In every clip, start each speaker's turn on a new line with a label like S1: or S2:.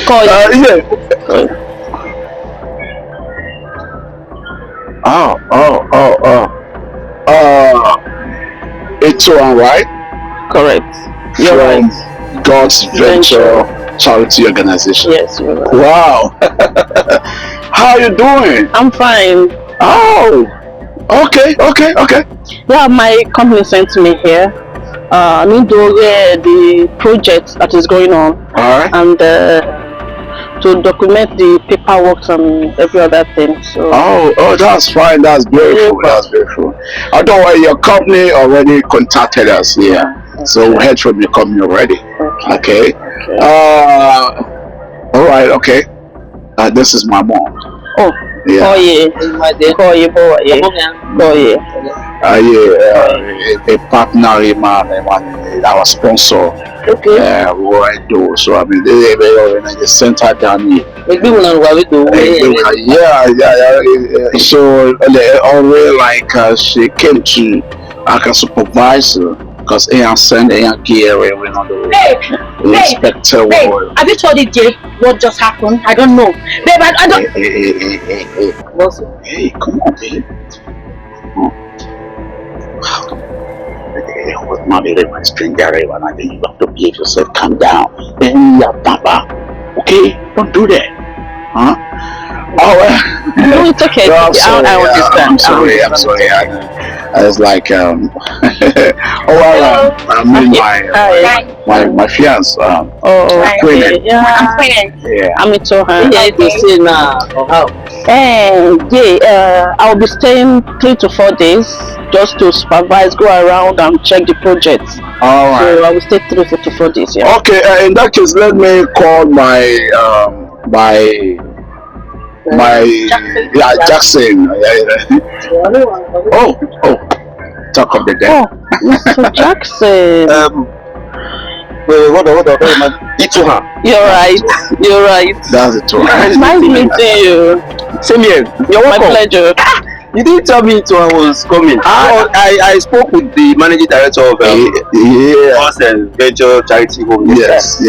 S1: Yeah. It's one, right?
S2: Correct. You're
S1: From
S2: right.
S1: God's Venture Charity Organization.
S2: Yes, you're right.
S1: Wow. How are you doing?
S2: I'm fine.
S1: Oh, okay.
S2: Yeah, my company sent me here. I need to get the project that is going on.
S1: Alright.
S2: And to document the paperwork and every other thing. So.
S1: Oh, that's fine. That's beautiful. That's beautiful. Don't worry, your company already contacted us here, so we heard from your company already. Okay. All right. Okay. This is my mom.
S2: Oh.
S1: Yeah.
S2: Oh yeah.
S1: A partner in our sponsor.
S2: Okay.
S1: So I mean, they sent her down here. So already like she came to like a supervisor because I send a gear when on the inspector.
S3: Have you told DJ what just happened? I don't know. Babe, I don't.
S1: Hey, come on, babe. With mommy, they want to string that when I think you have to behave yourself. Calm down. Then Papa. Okay, don't do that. Huh? Oh,
S2: no, it's okay.
S1: No, I'm sorry.
S2: I understand.
S1: I'm sorry. I was like, I mean my fiance.
S2: I'm
S3: pregnant.
S2: Yeah. I'm into her.
S3: Yeah, they say now.
S2: I'll be staying 3 to 4 days just to supervise, go around and check the project.
S1: All right.
S2: So I will stay 3 to 4 days. Yeah.
S1: Okay. In that case, let me call my Jackson. Talk of the day.
S2: Oh, Mr. Jackson.
S4: Hold on.
S2: You're right.
S1: That's it.
S2: Nice meeting you.
S4: Same here. You're
S2: My
S4: welcome.
S2: pleasure.
S4: You didn't tell me I was coming. I spoke with the managing director of Venture Charity Home.
S1: Yes.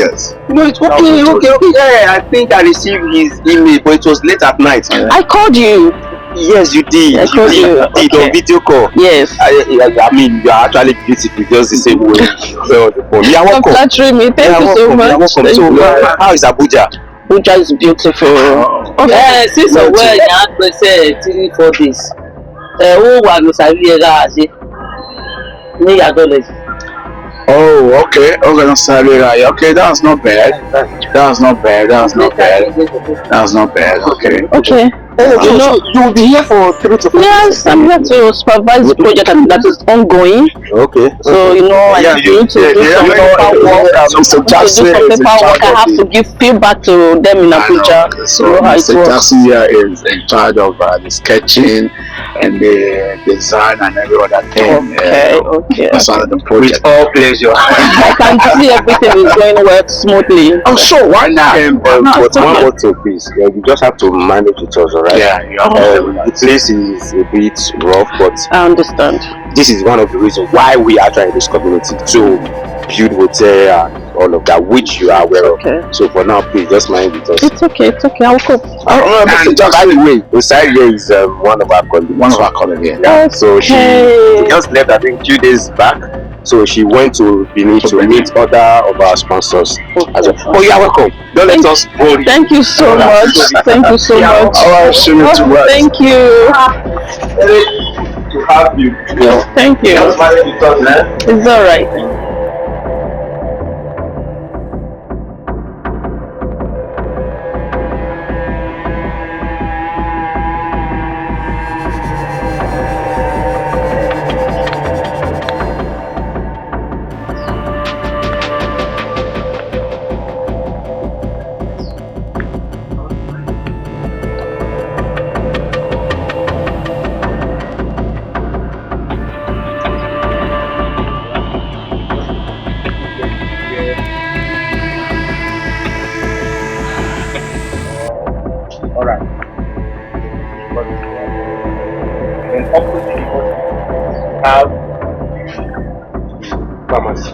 S4: No, it's okay. Yeah, I think I received his email, but it was late at night.
S2: I called you.
S4: Yes, you did.
S2: I called you.
S4: On video call.
S2: Yes.
S4: I mean, you are actually beautiful, just the same way. You are welcome.
S2: Flattering me. Thank you so much.
S4: You are welcome. So, how is Abuja?
S2: Abuja is beautiful.
S3: Okay. Since a while, you have to say 3 4 days. Who was
S1: Oh, okay. Okay, that's not bad. Okay.
S4: You will be here for 3 to 4 days.
S2: Yes, I'm here to supervise the project that is ongoing.
S4: Okay.
S2: So I need to do some paperwork. I have to give feedback to them in Abuja.
S1: So Mr. Jackson here is in charge of the sketching and the design and every other thing.
S2: Okay.
S1: That's all the project.
S4: With all pleasure.
S2: I can see everything is going well smoothly.
S1: Oh, sure. Why not?
S4: But one more thing, please. You just have to manage it also, right?
S1: Yeah.
S4: The place is a bit rough, but
S2: I understand.
S4: This is one of the reasons why we are trying this community to build hotel and all of that, which you are aware of. So for now, please just mind it.
S2: It's okay. I'll cope.
S4: And by the way, Osai here is one of our colleagues. Yeah. So she just left, I think, 2 days back. So she went to Benin to meet other of our sponsors. Oh, you are welcome. Don't let us worry.
S2: Thank you so much. Thank you so much. Thank you.
S4: To have you.
S2: Thank you. It's all right.
S4: Have pharmacy.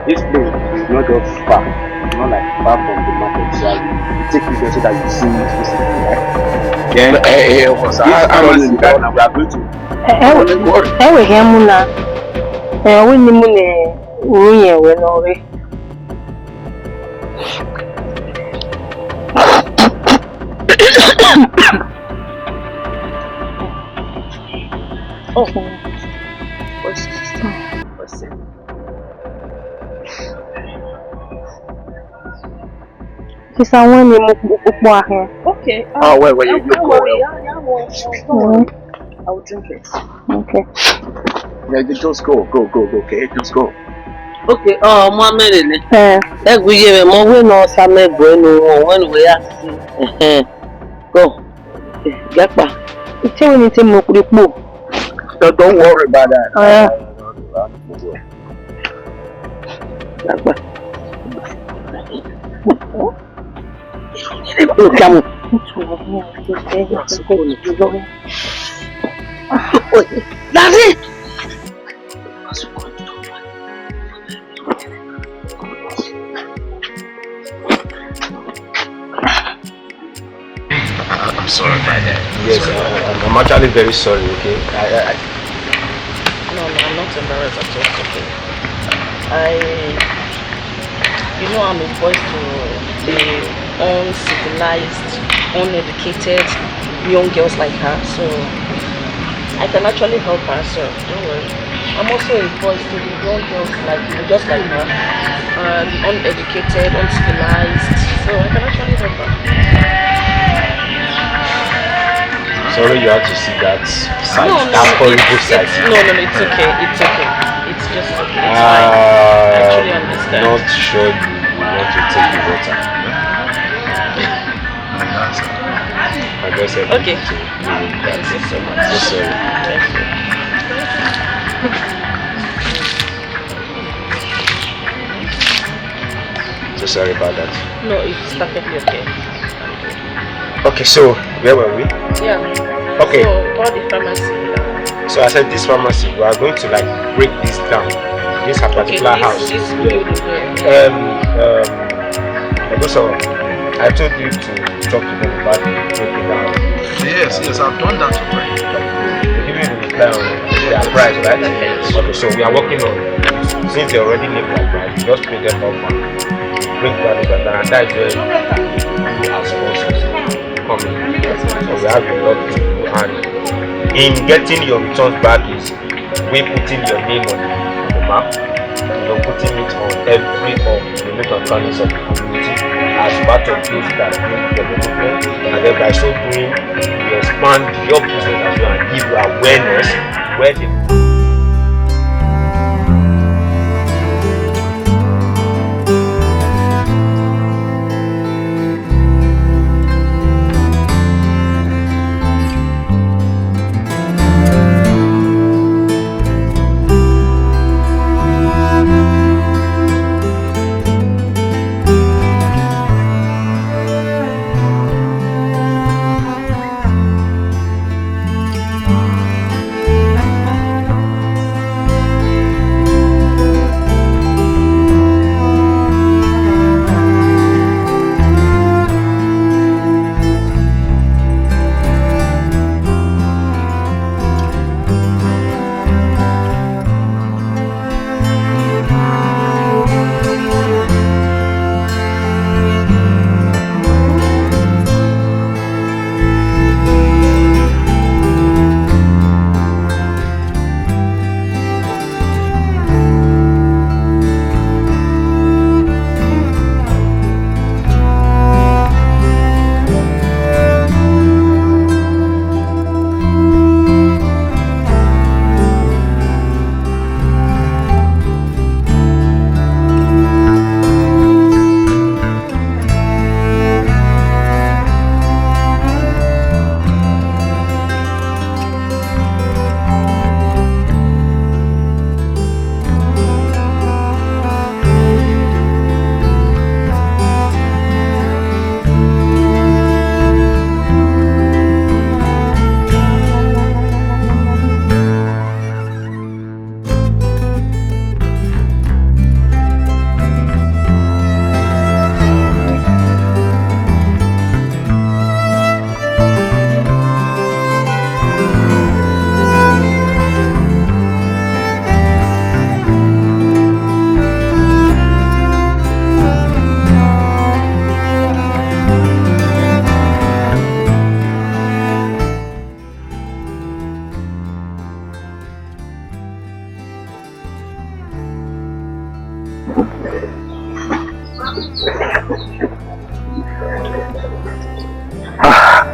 S4: This place is not just far, it's not like far from the market. usually take video so that you see it physically, right? Then
S1: was I don't know
S4: that now we are going to.
S2: It's a one name
S3: Okay.
S1: Oh, wait, you
S3: don't
S1: go.
S3: worry. I will drink it.
S2: Okay.
S1: Yeah, just go. Okay, just go.
S3: Okay. Oh, Mohammed. We give him more. We know some bueno. When we are go. Get back.
S2: It's when it's in Mokuripo.
S1: Don't worry about that.
S3: Get back. That's it.
S1: I'm sorry about that.
S4: Yes, I'm actually very sorry. Okay.
S3: No, I'm not embarrassed at all. Okay. I'm opposed to the uncivilized, uneducated young girls like her, so I can actually help her, so don't worry. I'm also opposed to the young girls like you, just like her, the uneducated, uncivilized, so I can actually help her.
S4: Sorry, you have to see that side,
S3: that
S4: horrible side.
S3: No, it's okay. It's okay. It's just okay. It's fine. I actually understand.
S4: Not sure you want to take the water. I guess
S3: okay. Thank you so much.
S4: So sorry.
S3: Thank you.
S4: So sorry about that.
S3: No, it's perfectly okay.
S4: Okay, so where were we?
S3: Yeah.
S4: Okay.
S3: So about the pharmacy.
S4: So I said this pharmacy, we are going to like break this down. This particular house.
S3: This building
S4: Also, I told you to talk to them about breaking down.
S1: Yes, I've done that already.
S4: Give me the their price, right? Okay, so we are working on it. Since they already live like that, we just pay them up and break down the better, and that is where you as sponsors come in. So we have a lot to do, and in getting your returns back is we putting your name on the map, putting it on every of the local families of the community as part of those that bring development, and then by so doing we expand your business as well and give you awareness where the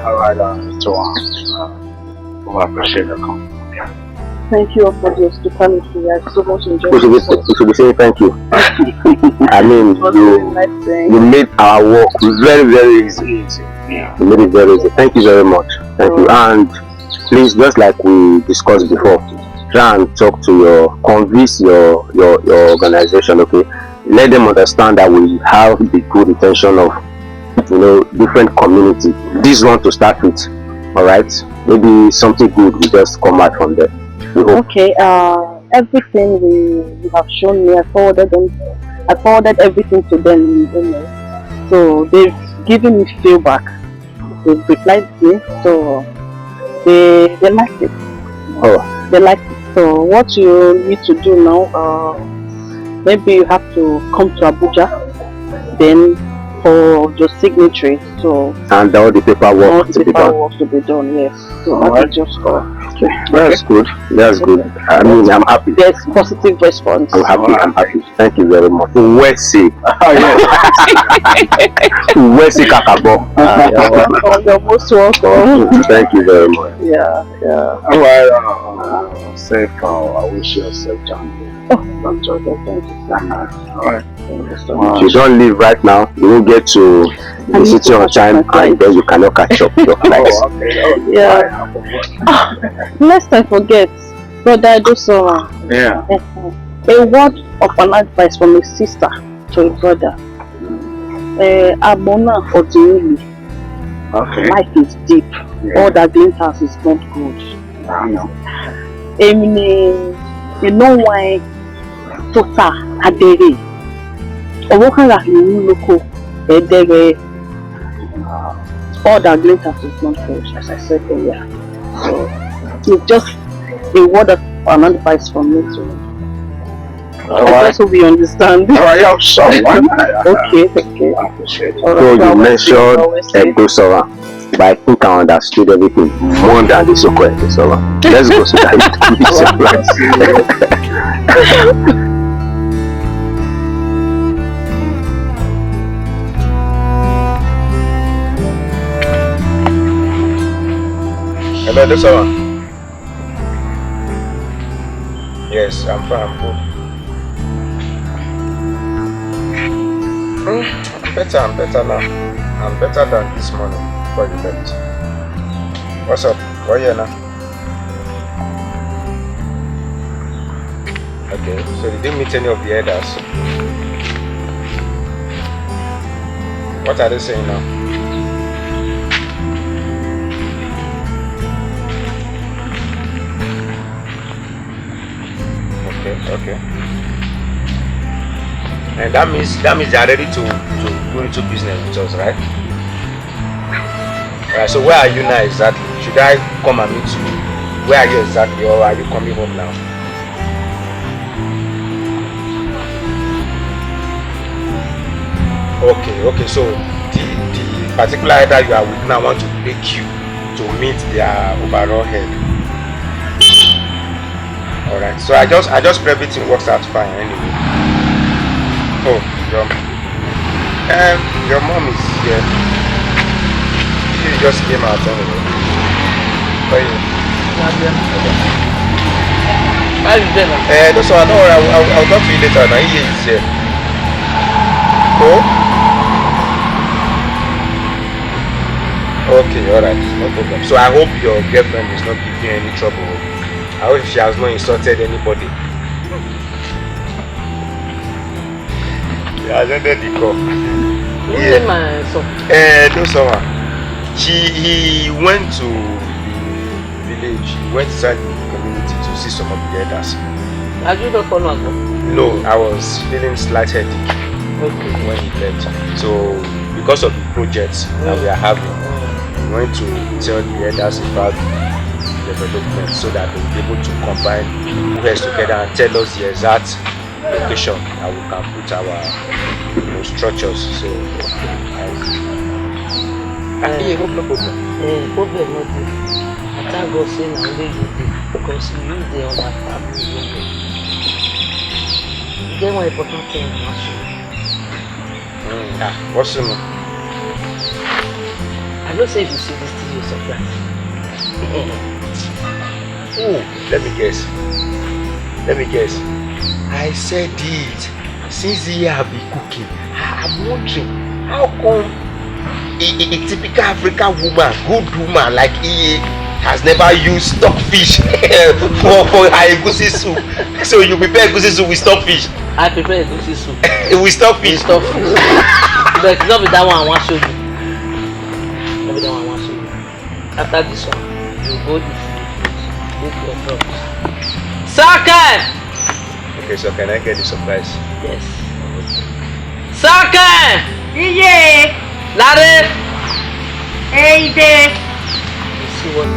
S1: Alright, so I appreciate the call.
S2: Thank you all for the hospitality. I so much enjoyed it.
S4: We should be saying thank you. I mean, you made our work very, very easy.
S1: Yeah.
S4: You made it very easy. Thank you very much. Thank you. And please, just like we discussed before, try and talk to convince your organization, okay? Let them understand that we have the good intention of, different community. This one to start with, all right? Maybe something good will just come out from there.
S2: Okay. Everything you have shown me, I forwarded everything to them in email. So they've given me feedback. They've replied to me, so they liked it.
S4: Oh,
S2: they liked it. So what you need to do now, maybe you have to come to Abuja, then for your signature. So
S4: and all the paperwork
S2: to be done. Yes. So that is just
S4: okay. That's good. That's good. I mean, I'm happy.
S2: There's positive response.
S4: I'm happy. I'm happy. Thank you very much. Wesi. Wesi Kakabo.
S2: You're most welcome.
S4: Thank you very much.
S2: Yeah.
S1: Alright, safe. I wish you a safe journey.
S2: Thank you so much.
S1: Alright.
S2: Thank you so much.
S4: If you don't leave right now, you won't get to the city on time, and then you cannot catch up your flights.
S2: Yeah. Lest I forget, Brother EDOSOMWAN.
S1: Yeah.
S2: A word of an advice from a sister to a brother. Abona Odili.
S1: Okay.
S2: Life is deep.
S1: Yeah.
S2: All that glitters is not good.
S1: I know.
S2: You know why Tota Adere. Owoka Loko Edere. All that glitters is not good, as I said earlier. So it's just a word of an advice from me to you. I hope we understand.
S1: Alright, someone.
S2: Okay.
S1: I appreciate it.
S4: So you mentioned EDOSOMWAN, but I think I understood everything more than the so-called EDOSOMWAN. Let's go so that you can be surprised.
S5: Hello, EDOSOMWAN. Yes, I'm fine. I'm good. I'm better now. I'm better than this morning before you left. What's up? What are you now? Okay, so you didn't meet any of the elders. What are they saying now? Okay. And that means they are ready to go into business with us, right? Alright, so where are you now exactly? Should I come and meet you? Where are you exactly, or are you coming home now? Okay, so the particular head that you are with now want to take you to meet their overall head. Alright, so I just pray everything works out fine anyway. Oh, your mom is here. She just came out anyway. How are you?
S3: How is it?
S5: So I know I'll talk to you later. Now he is here. Oh? Okay, alright, no problem. So I hope your girlfriend is not giving you any trouble. I hope she has not insulted anybody. Yeah, I ended the call.
S3: Yeah. My son.
S5: EDOSOMWAN. He went to the village. He went inside the community to see some of the elders.
S3: Are you not following us?
S5: No, I was feeling slight headache when he left. So because of the projects that we are having, we went to tell the elders about development so that they will be able to combine heads together and tell us the exact location that we can put our structures. So I hope no problem.
S3: Problem not there. I thank God say now where you dey because you dey on that family. Then one important thing to ask you.
S5: What's the name?
S3: I know say if you see this thing, you surprise.
S5: Oh, let me guess. I said it. Since he have been cooking, I'm wondering how come a typical African woman, good woman like he has never used stockfish for her egusi soup. So you prepare egusi soup with stockfish.
S3: I prepare egusi soup.
S5: With stockfish.
S3: But it's not with that one I want to show you. Not with that one I want to show you. After this one, you go to your drugs. Second!
S5: Okay, so can I get the surprise?
S3: Yes. Second!
S2: Yeah.
S3: Larry!
S2: Hey there.
S3: You see what?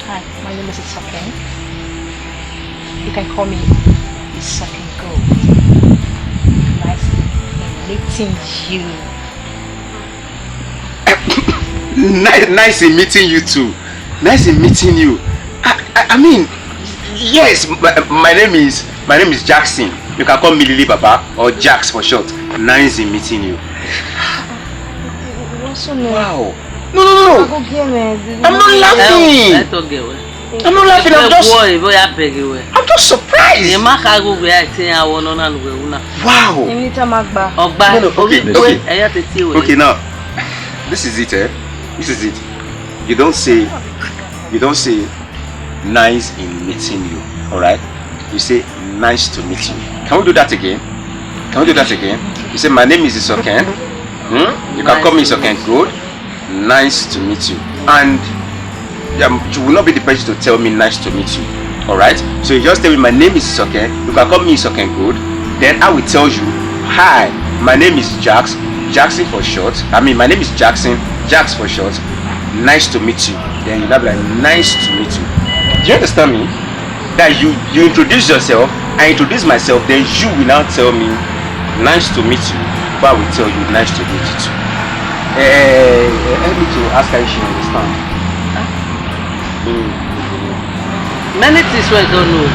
S6: Hi, my name is Soken. You can call me Soken Gold. Nice meeting you.
S5: Nice in meeting you too. Nice in meeting you. I mean, yes, my name is Jackson. You can call me Lily Baba or Jax for short. Nice in meeting you. Wow. No. I'm not laughing. I'm not laughing. I'm just surprised. Wow. Okay, now this is it, This is it. You don't say nice in meeting you. Alright? You say nice to meet you. Can we do that again? You say my name is Isoken. You can call me Isoken Good. Nice to meet you. And you will not be the person to tell me nice to meet you. Alright? So you just tell me my name is Isoken. You can call me Isoken Good. Then I will tell you, hi, my name is Jackson for short. My name is Jackson for short. Nice to meet you. Then you'll be like, nice to meet you. Do you understand me? That you introduce yourself, I introduce myself, then you will now tell me nice to meet you, but I will tell you nice to meet you too. Help me to ask her if she understand.
S3: Many things we don't know.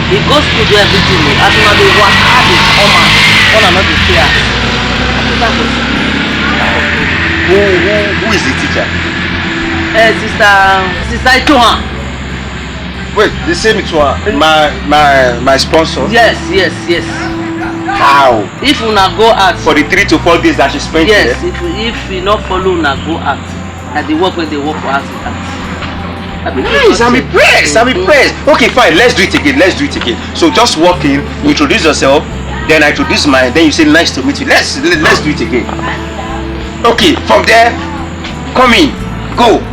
S3: He goes to do everything. As soon as they work hard, they come out. All are not the fear.
S5: Who is the teacher?
S3: Sister Itohan.
S5: Wait, the same Itohan. My sponsor?
S3: Yes.
S5: How?
S3: If una go out
S5: for the 3 to 4 days that she spent
S3: yes,
S5: there?
S3: Yes, if you not follow una go out, at the work when they work for us.
S5: Nice, I'm impressed. Okay, fine, let's do it again. So just walk in, you introduce yourself, then I introduce mine, then you say nice to meet you. Let's do it again. Okay, from there, come in, go.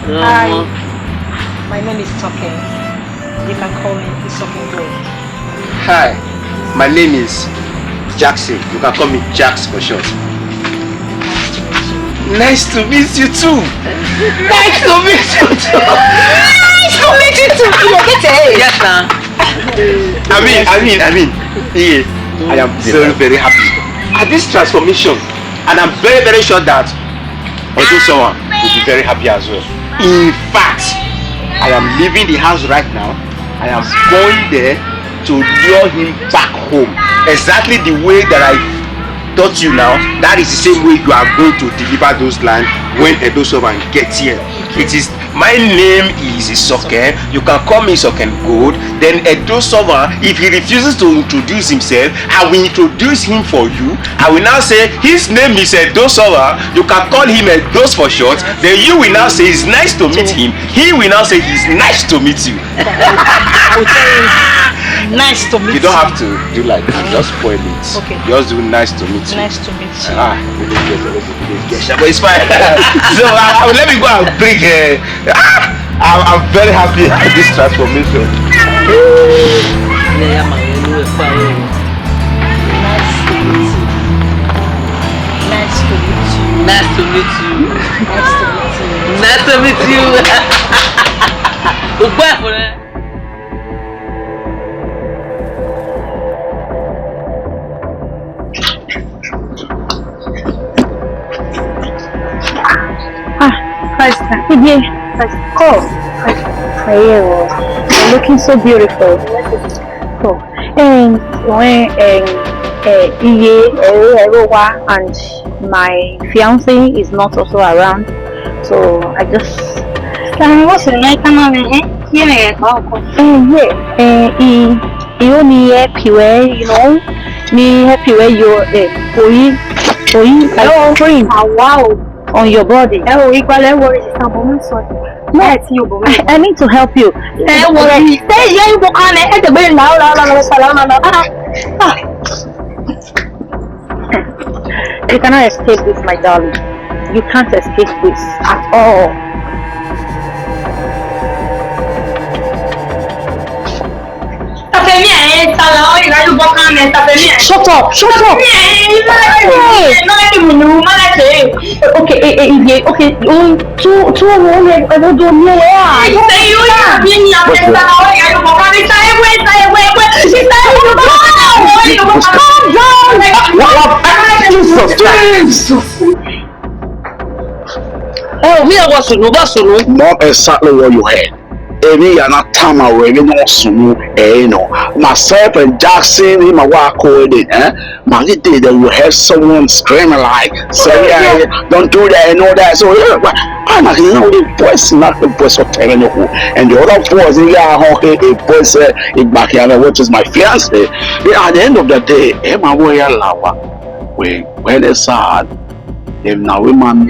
S6: Hi, my name is Token. You can call me Isoken Gold.
S5: Hi, my name is Jackson. You can call me Jax for short. Nice to meet you too. Nice to meet you too.
S3: Yes, sir.
S5: I mean, yeah, I am very, very happy at this transformation, and I'm very, very sure that EDOSOMWAN will be very happy as well. In fact, I am leaving the house right now. I am going there to lure him back home. Exactly the way that I taught you now, that is the same way you are going to deliver those lines when EDOSOMWAN gets here. It is My name is Isoken. You can call me Isoken Gold. Then EDOSOMWAN, if he refuses to introduce himself, I will introduce him for you. I will now say his name is EDOSOMWAN. You can call him Edos for short. Then you will now say it's nice to meet him. He will now say it's nice to meet you.
S6: I will tell him, nice to meet you.
S5: You don't have to do like that. Just spoil it. Okay. Just do nice to meet you.
S6: Nice to meet you.
S5: But it's fine. So let me go and bring. I'm very happy at this transformation.
S6: Nice to meet you.
S7: Nice to meet you.
S6: Nice to meet you.
S7: Nice to meet you. Goodbye for that.
S2: You're looking so beautiful. Oh, and when and my fiance is not also around, so I just. What's your name? He only happy way, you know. Me happy way you're cream. Wow. On your body. No, I need to help you. You cannot escape this, my darling. You can't escape this at all. Shut up! Shut up! Okay, okay.
S7: Oh, me, I was
S1: Not exactly what you had. Any and time I really know soon, myself and Jackson in my walk with it, my day they will have someone screaming like, say, yeah, don't do that and all that. So, yeah, but I'm not the voice, not the voice of telling you. And the other voice, yeah, okay, a voice in backyard, which is my fiance. Yeah, at the end of the day, my way, when it's sad, if now we man,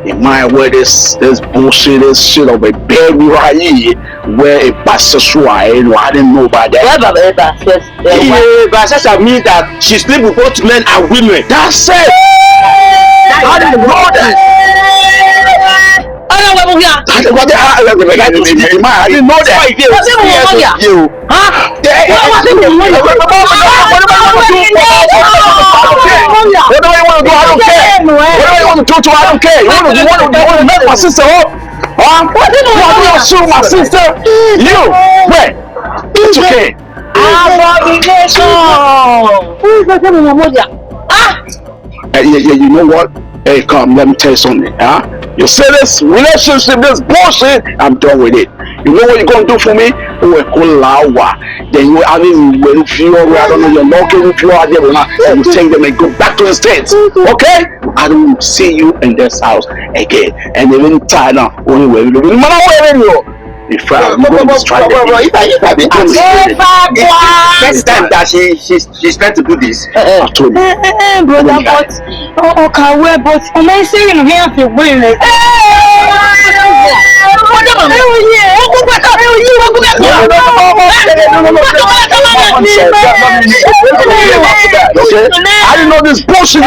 S1: in my way, this bullshit, this shit of a baby right here, where a pastor, I didn't know about that.
S4: Yeah, but that means that she sleep with both men and women.
S1: That's it. I didn't know that. I didn't know that. What do I want to do? I don't care. What do I want to do? I don't care. You want to make my sister up? Huh? What do you want to shoot my sister? You, wait. It's okay. You know what? Hey, come, let me tell you something, huh? You say this relationship, this bullshit, I'm done with it. You know what you're going to do for me? Then you, I mean, when you, I don't know, you're knocking, if you are there, and you take them and go back to the States, okay? I don't see you in this house again. And even China, only way you live in if I'm going to strike
S4: first time that she's trying to do this.
S1: I told you.
S2: Brother, but am I saying we have to win it?
S1: I didn't know this bullshit.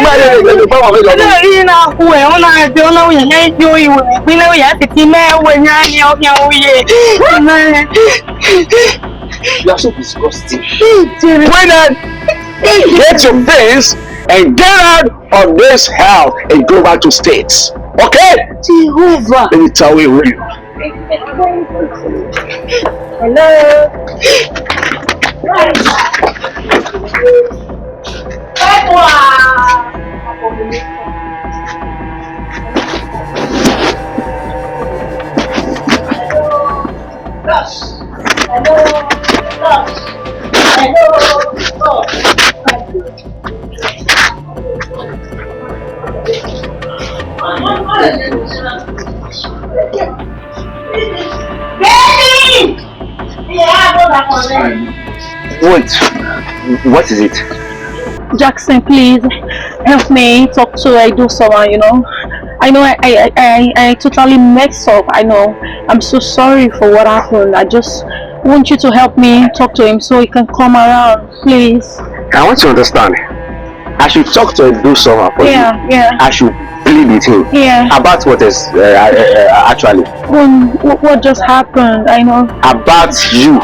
S4: You are so disgusting.
S1: Get your things and get out of this house and go back to States. Okay?
S2: Jehovah.
S1: Let me tell you real.
S2: Hello.
S4: Wait, what is it?
S2: Jackson, please help me talk to EDOSOMWAN, you know. I know I totally messed up. I know. I'm so sorry for what happened. I just want you to help me talk to him so he can come around, please.
S4: I want to understand. I should talk to EDOSOMWAN for you.
S2: Yeah.
S4: I should plead with him.
S2: Yeah.
S4: About what is actually?
S2: What just happened? I know.
S4: About you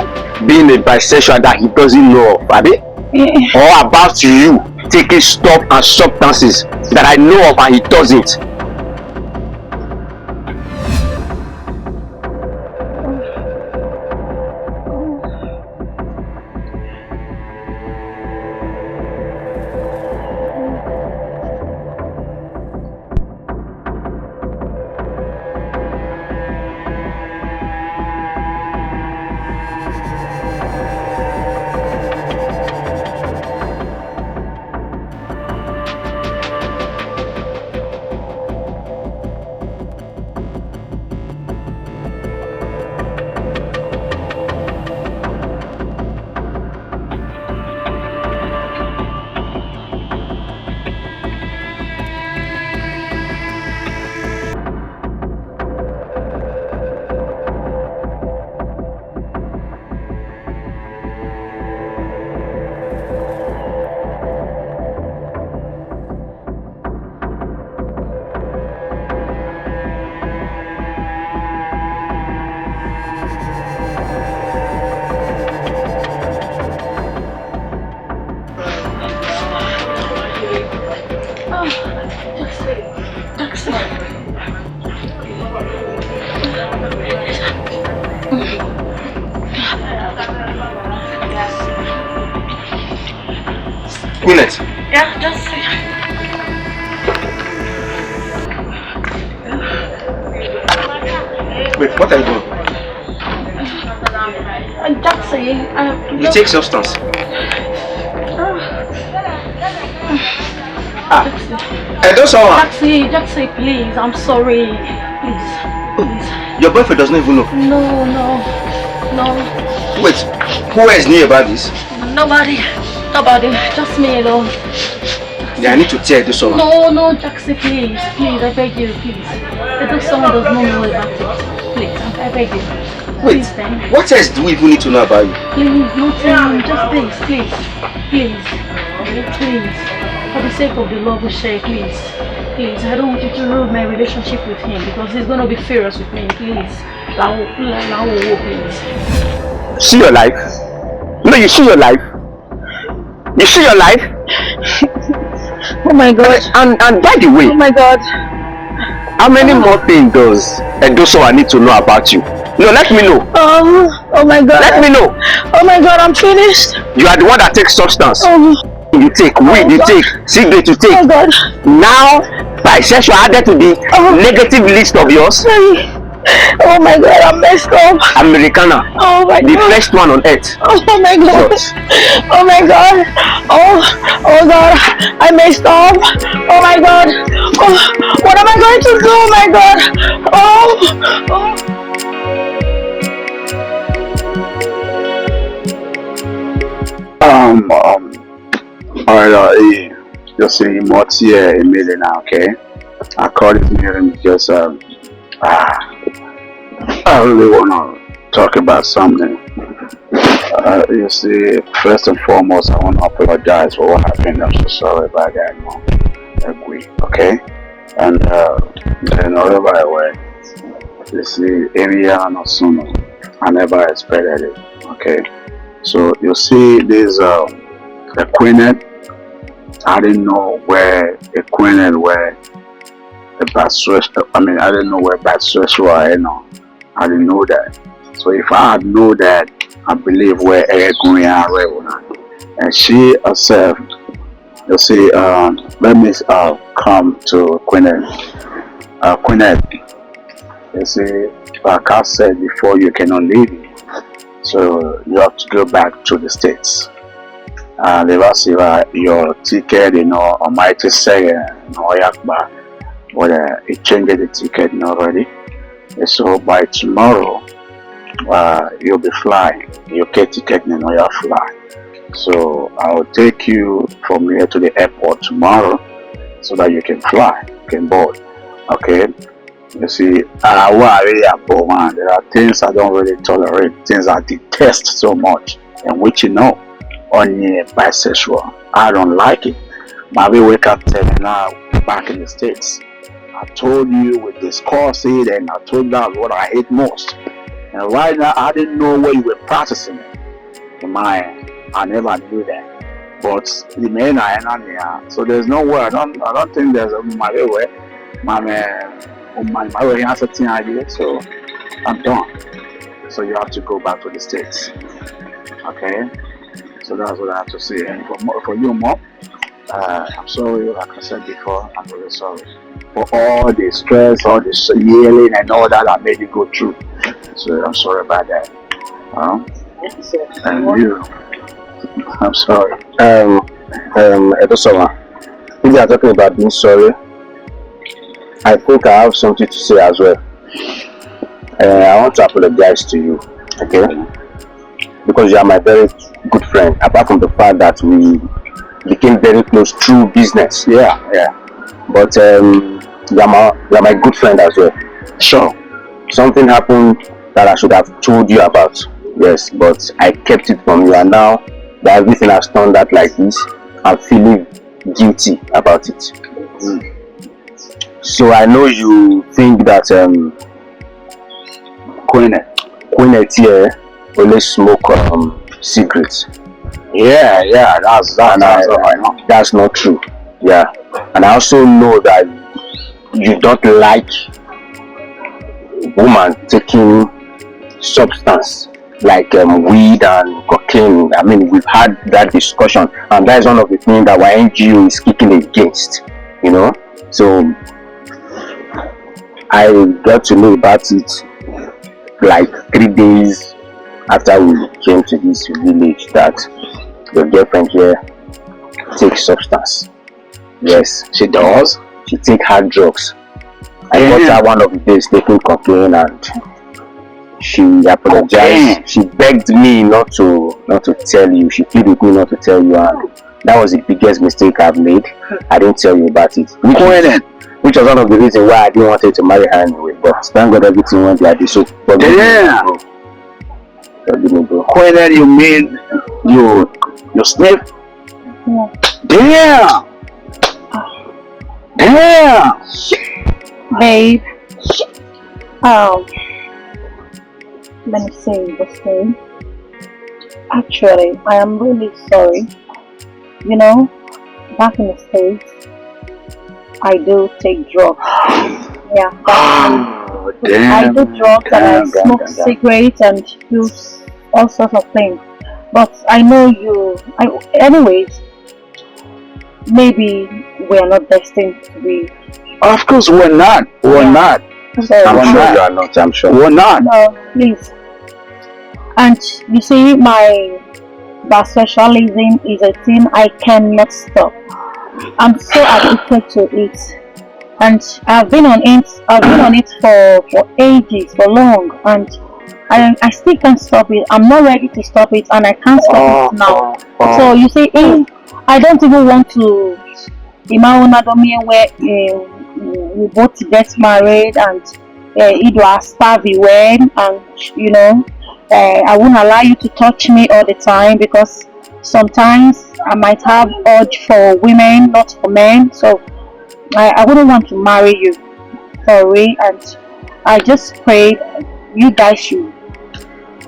S4: being a bisexual that he doesn't know of, Abi?
S2: Yeah.
S4: Or about you taking stuff and substances that I know of and he doesn't.
S5: Minute.
S6: Yeah, just
S5: Wait, what are you doing?
S6: Jackson,
S5: You take substance. EDOSOMWAN.
S6: Jackson, please, I'm sorry. Please.
S5: Your boyfriend doesn't even know.
S6: No.
S5: Wait, who else knew about this?
S6: Nobody, just me alone.
S5: Yeah, I need to tell EDOSOMWAN.
S6: No, Jackson, please, I beg you, please. EDOSOMWAN does not know about it. Please, I beg you.
S5: Wait, what else do we even need to know about you?
S6: Please, nothing, just please. For the sake of the love we share, please, I don't want you to ruin my relationship with him because he's going to be furious with me, please. Please.
S4: See your life? No, you see your life? You see your life?
S2: Oh my God.
S4: And by the way,
S2: oh my God,
S4: how many more things does EDOSOMWAN need to know about you? No, let me know.
S2: oh my God,
S4: Let me know.
S2: Oh my God, I'm finished.
S4: You are the one that takes substance. You take weed, you take cigarette, you take.
S2: Oh God.
S4: Now, bisexual added to the negative list of yours.
S2: Oh my God, I'm messed up.
S4: Americana.
S2: Oh my God.
S4: The first one on earth.
S2: Oh my God. Oh my God. Oh God, I messed up. Oh my God. Oh, what am I going to do? Oh my God.
S1: Alright, just say more here a minute now, okay? I called this meeting because I really wanna talk about something. You see, first and foremost, I wanna apologize for what happened. I'm so sorry about that, agree, okay? And then whatever way, you see, area not sooner. I never expected it, okay? So you see this acquainted. I didn't know where acquainted were the bisexual. I mean, I didn't know where bisexual, you know. I didn't know that. So if I had known that, I believe where Eric and she herself, you see, let me come to Quinnet. You see, like I said before, you cannot leave. So you have to go back to the States. They will see your ticket, you know, or might just say, no, but it changed the ticket already. So by tomorrow, you'll be flying. You get ticket and you'll fly. So I'll take you from here to the airport tomorrow so that you can fly, you can board. Okay? You see, there are things I don't really tolerate, things I detest so much, and which on bisexual. I don't like it. Maybe wake up telling now back in the States. I told you we discussed it and I told you that's what I hate most. And right now I didn't know where you were practicing it. In my end, I never knew that. But the main I am so there's no way. I don't think there's a my way. My way has a thing idea, so I'm done. So you have to go back to the States. Okay? So that's what I have to say. And for you, Mom, I'm sorry, like I said before, I'm really sorry for all the stress, all the yelling and all that I made you go through. So I'm sorry about that. And you, I'm sorry.
S4: EDOSOMWAN, if you are talking about being sorry, I think I have something to say as well. I want to apologize to you, okay? Because you are my very good friend, apart from the fact that we became very close through business.
S1: Yeah.
S4: But you are my good friend as well.
S1: Sure.
S4: Something happened that I should have told you about. Yes, but I kept it from you, and now that everything has turned out like this, I'm feeling guilty about it. So I know you think that Queen here only smoke cigarettes.
S1: Yeah, that's all I know.
S4: That's not true. Yeah, and I also know that you don't like woman taking substance like weed and cocaine. I mean, we've had that discussion, and that is one of the things that our NGO is kicking against. You know, so I got to know about it like 3 days after we came to this village that your girlfriend here takes substance. Yes,
S1: she does.
S4: She takes hard drugs. I got her one of the days taking cocaine, and she apologized. Okay. She begged me not to tell you. She pleaded with me not to tell you, and that was the biggest mistake I've made. I didn't tell you about it. Which was one of the reasons why I didn't want her to marry her anyway. But thank God everything went like this. So forgive me, bro.
S1: Queen, you mean you sniff?
S2: Yeah.
S1: Damn.
S2: Babe. Let me say this thing. Actually, I am really sorry. You know, back in the States, I do take drugs. Yeah, I do drugs and I smoke cigarettes and do all sorts of things. But I know anyways, maybe we are not destined to be.
S1: Of course, we're not. We're not.
S2: So,
S4: I'm sure you are not. I'm sure.
S1: We're not.
S2: No, please. And you see, my bisexualism is a thing I cannot stop. I'm so addicted to it, and I've been on it for ages, for long, and I still can't stop it. I'm not ready to stop it, and I can't stop it now. So you see, I don't even want to where we both get married and it was starvey when, and you know, I won't allow you to touch me all the time because sometimes I might have urge for women, not for men. So I wouldn't want to marry you, sorry. And I just pray you guys should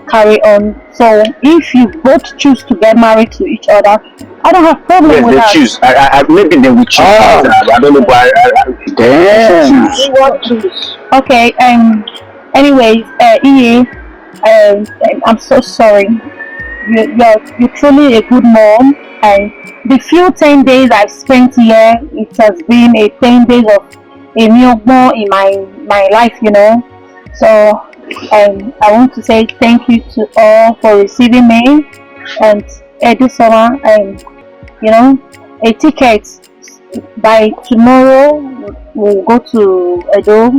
S2: carry on. So if you both choose to get married to each other, I don't have problem with that.
S4: Choose. Maybe they will choose. I don't know why.
S2: Choose. Okay. Anyways, I'm so sorry. You're truly a good mom, and the few 10 days I've spent here, it has been a 10 days of a miracle in my life, you know. So I want to say thank you to all for receiving me, and EDOSOMWAN, and you know, a ticket by tomorrow we'll go to Edo.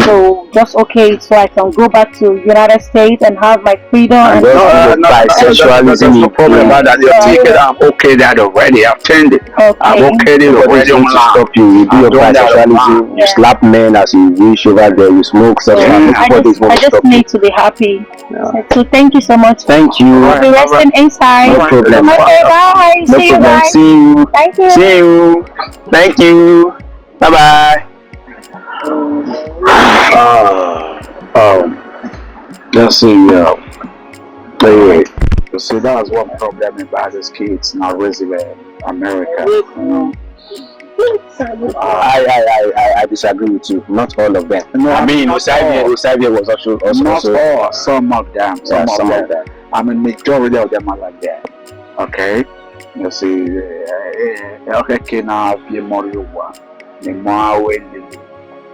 S2: So just okay, so I can go back to United States and have my freedom. And
S1: there's no problem about that. Your ticket, I'm okay that already. I've turned it.
S2: Okay.
S1: I'm okay that already.
S4: To stop you. You do your bisexualism. You slap men as you wish over there. You smoke. So
S2: I just need to be happy.
S4: Yeah.
S2: So thank you so much.
S4: Thank you.
S2: I'll be resting inside.
S4: No problem.
S2: Okay, bye.
S4: No
S2: See you
S4: problem.
S2: guys.
S4: See you.
S2: Thank you.
S4: See you. Thank you. Bye bye.
S1: Let's see. Anyway, so that's one problem about these kids now raising in America.
S4: I disagree with you. Not all of them.
S1: No,
S4: I mean, Osavia was also
S1: not all. Some of them. Some of them. I mean, majority of them are like that. Okay. You see, okay, now if you more you want, the more when you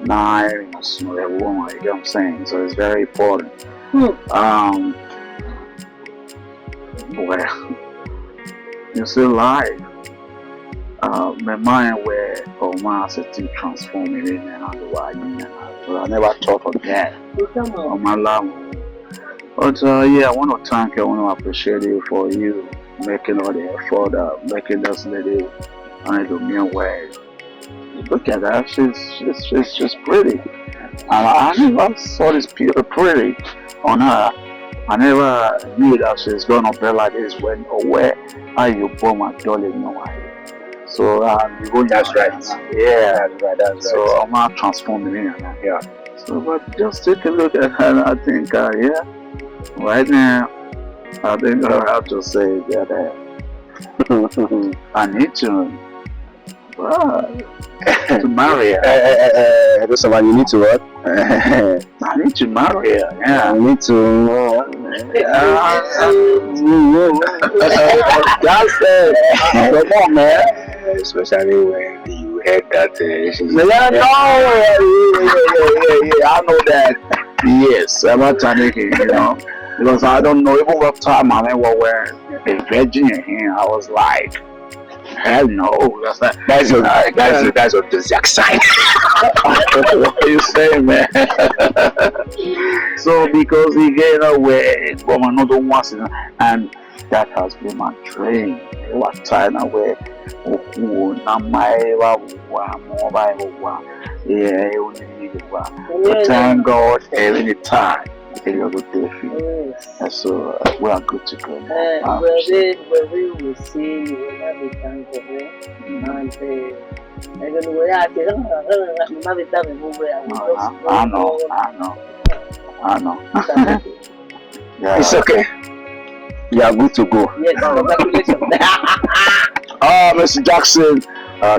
S1: know what I'm saying. So it's very important. Well, you see, life. My mind where my city transforming in and otherwise, so I never thought of that. On my life. But yeah, I want to thank you. I want to appreciate you for you making all the effort, making this lady and the mere way. Look at that, she's pretty. And I never saw this pretty on her. I never knew that she's gonna be like this when or where are you born my darling, no idea. So you go.
S4: That's right.
S1: Yeah,
S4: That's right.
S1: So I'm not transforming in. Yeah. So, but just take a look at her. I think, yeah, right now, I think I have to say that I need to marry her.
S4: EDOSOMWAN, you need to what?
S1: I need to marry her. Yeah,
S4: You need to.
S1: That's it. Come on, man.
S4: Especially when you heard that she's.
S1: Yeah, I know that. Yes, I'm not trying to, because I don't know even what time I mean, we were a virgin in here. I was like, hell no.
S4: That's your exact side.
S1: What are you saying, man? So because he gave away from another one, and that has been my dream. What time away? Thank God every time. So we are good to go.
S7: We will see you will have a time for her. And
S1: I know. Yeah.
S4: It's okay. You are good to go.
S7: yes, congratulations.
S1: Mr. Jackson,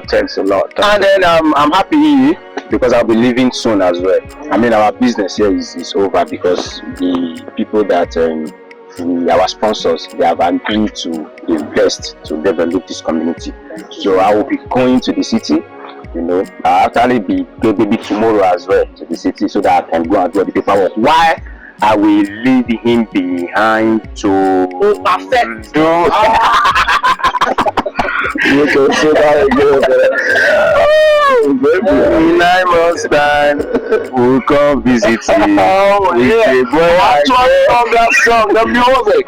S1: thanks a lot.
S4: And then I'm happy because I'll be leaving soon as well. I mean, our business here is over because the people that our sponsors, they have agreed to invest to develop this community. So I will be going to the city. I'll actually be maybe tomorrow as well to the city so that I can go and do the paperwork. Why? I will leave him behind to perfect.
S1: You can say that again.
S4: In 9 months' time, we'll come visit you.
S1: Oh, yeah. What's wrong with that song? The music.